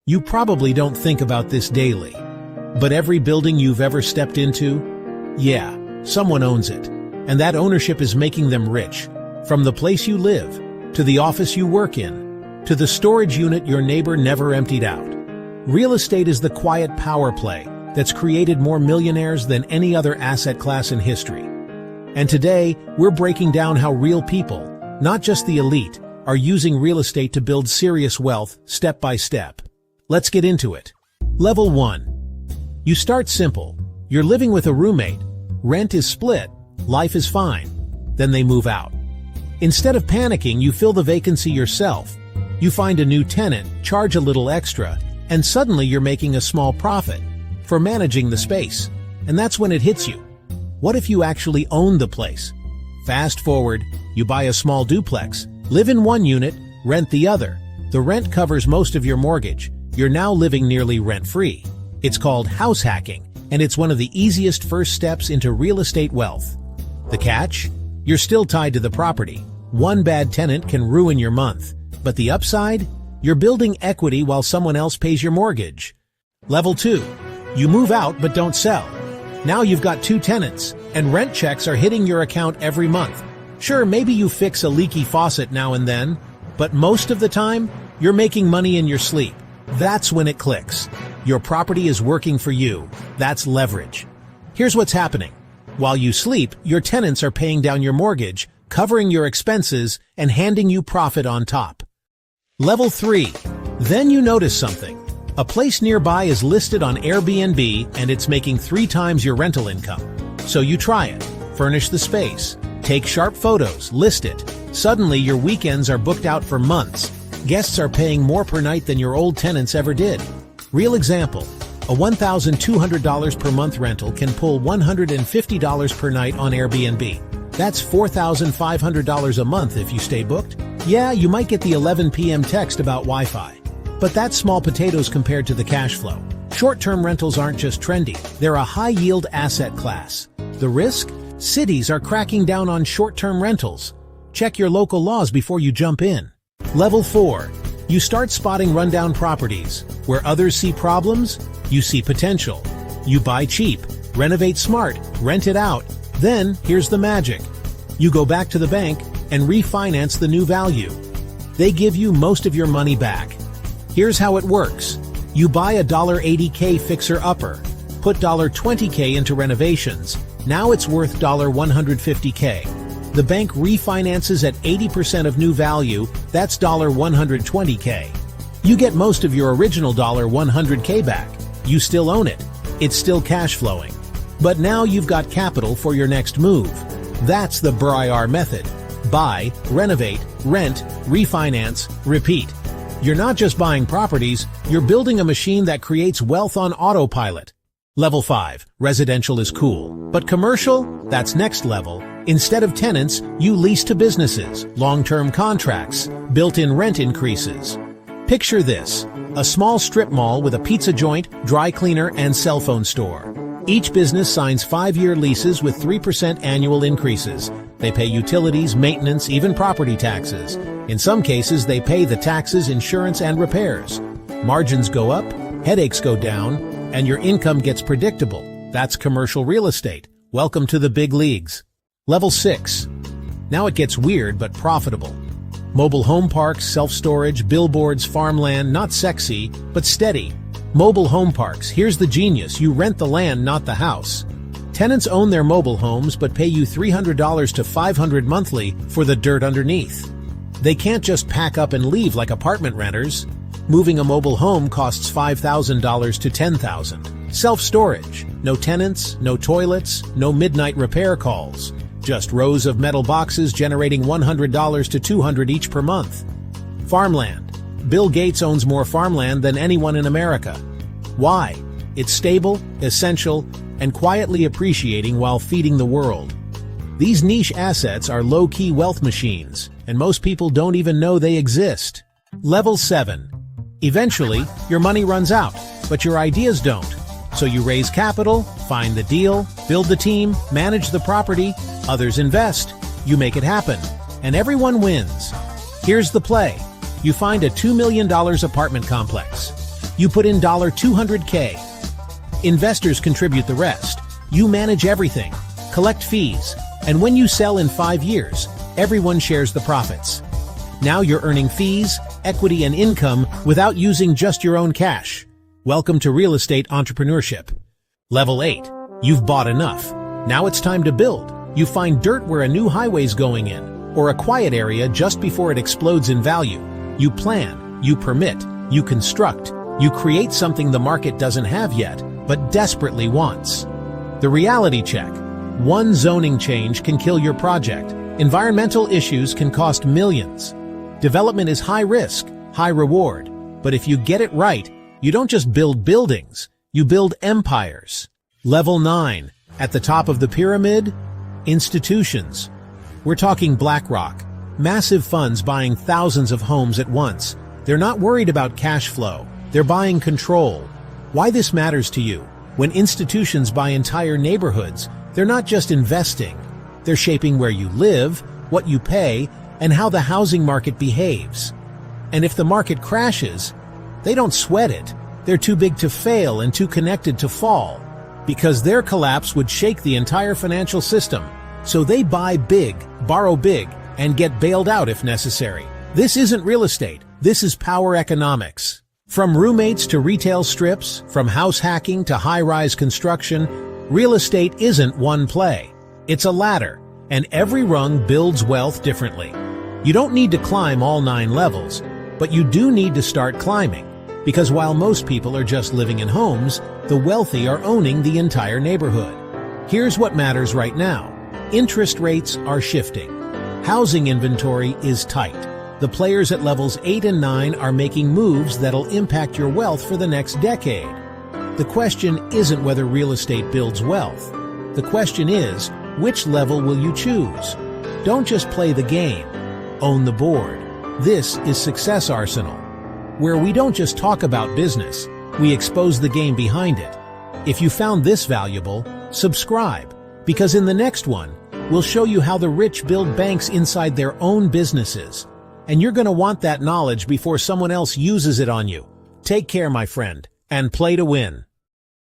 You probably don't think about this daily, but every building you've ever stepped into, yeah, someone owns it, and that ownership is making them rich. From the place you live, to the office you work in, to the storage unit your neighbor never emptied out. Real estate is the quiet power play that's created more millionaires than any other asset class in history. And today, we're breaking down how real people, not just the elite, are using real estate to build serious wealth step by step. Let's get into it. Level 1. You start simple. You're living with a roommate. Rent is split. Life is fine. Then they move out. Instead of panicking, you fill the vacancy yourself. You find a new tenant, charge a little extra, and suddenly you're making a small profit for managing the space. And that's when it hits you. What if you actually own the place? Fast forward, you buy a small duplex, live in one unit, rent the other. The rent covers most of your mortgage. You're now living nearly rent-free. It's called house hacking, and it's one of the easiest first steps into real estate wealth. The catch? You're still tied to the property. One bad tenant can ruin your month. But the upside? You're building equity while someone else pays your mortgage. Level 2. You move out but don't sell. Now you've got 2 tenants, and rent checks are hitting your account every month. Sure, maybe you fix a leaky faucet now and then, but most of the time, you're making money in your sleep. That's when it clicks. Your property is working for you. That's leverage. Here's what's happening. While you sleep, your tenants are paying down your mortgage, covering your expenses, and handing you profit on top. Level 3. Then you notice something. A place nearby is listed on Airbnb and it's making 3 times your rental income. So you try it. Furnish the space. Take sharp photos. List it. Suddenly your weekends are booked out for months. Guests are paying more per night than your old tenants ever did. Real example. A $1,200 per month rental can pull $150 per night on Airbnb. That's $4,500 a month if you stay booked. Yeah, you might get the 11 p.m. text about Wi-Fi. But that's small potatoes compared to the cash flow. Short-term rentals aren't just trendy. They're a high-yield asset class. The risk? Cities are cracking down on short-term rentals. Check your local laws before you jump in. Level 4. You start spotting rundown properties. Where others see problems, you see potential. You buy cheap, renovate smart, rent it out. Then, here's the magic. You go back to the bank and refinance the new value. They give you most of your money back. Here's how it works. You buy a $80K fixer-upper, put $20K into renovations. Now it's worth $150K. The bank refinances at 80% of new value, that's $120K. You get most of your original $100K back. You still own it. It's still cash flowing. But now you've got capital for your next move. That's the BRRRR method. Buy, renovate, rent, refinance, repeat. You're not just buying properties, you're building a machine that creates wealth on autopilot. Level 5. Residential is cool. But commercial? That's next level. Instead of tenants, you lease to businesses, long-term contracts, built-in rent increases. Picture this. A small strip mall with a pizza joint, dry cleaner, and cell phone store. Each business signs 5-year leases with 3% annual increases. They pay utilities, maintenance, even property taxes. In some cases, they pay the taxes, insurance, and repairs. Margins go up, headaches go down, and your income gets predictable. That's commercial real estate. Welcome to the big leagues. Level 6. Now it gets weird but profitable. Mobile home parks, self-storage, billboards, farmland, not sexy, but steady. Mobile home parks, here's the genius. You rent the land, not the house. Tenants own their mobile homes but pay you $300 to $500 monthly for the dirt underneath. They can't just pack up and leave like apartment renters. Moving a mobile home costs $5,000 to $10,000. Self-storage. No tenants, no toilets, no midnight repair calls. Just rows of metal boxes generating $100 to $200 each per month. Farmland. Bill Gates owns more farmland than anyone in America. Why? It's stable, essential, and quietly appreciating while feeding the world. These niche assets are low-key wealth machines, and most people don't even know they exist. Level 7. Eventually, your money runs out, but your ideas don't. So you raise capital, find the deal, build the team, manage the property, others invest, you make it happen, and everyone wins. Here's the play. You find a $2 million apartment complex. You put in $200K. Investors contribute the rest. You manage everything, collect fees, and when you sell in 5 years, everyone shares the profits. Now you're earning fees, equity, and income without using just your own cash. Welcome to real estate entrepreneurship. Level 8. You've bought enough. Now it's time to build. You find dirt where a new highway's going in, or a quiet area just before it explodes in value. You plan, you permit, you construct, you create something the market doesn't have yet, but desperately wants. The reality check. One zoning change can kill your project. Environmental issues can cost millions. Development is high risk, high reward. But if you get it right, you don't just build buildings, you build empires. Level 9. At the top of the pyramid, institutions. We're talking BlackRock. Massive funds buying thousands of homes at once. They're not worried about cash flow. They're buying control. Why this matters to you? When institutions buy entire neighborhoods, they're not just investing. They're shaping where you live, what you pay, and how the housing market behaves. And if the market crashes, they don't sweat it. They're too big to fail and too connected to fall, because their collapse would shake the entire financial system. So they buy big, borrow big, and get bailed out if necessary. This isn't real estate. This is power economics. From roommates to retail strips, from house hacking to high-rise construction, real estate isn't one play. It's a ladder, and every rung builds wealth differently. You don't need to climb all 9 levels, but you do need to start climbing, because while most people are just living in homes, the wealthy are owning the entire neighborhood. Here's what matters right now. Interest rates are shifting. Housing inventory is tight. The players at levels 8 and 9 are making moves that'll impact your wealth for the next decade. The question isn't whether real estate builds wealth. The question is, which level will you choose? Don't just play the game. Own the board. This is Success Arsenal, where we don't just talk about business, we expose the game behind it. If you found this valuable, subscribe, because in the next one, we'll show you how the rich build banks inside their own businesses. And you're going to want that knowledge before someone else uses it on you. Take care, my friend, and play to win.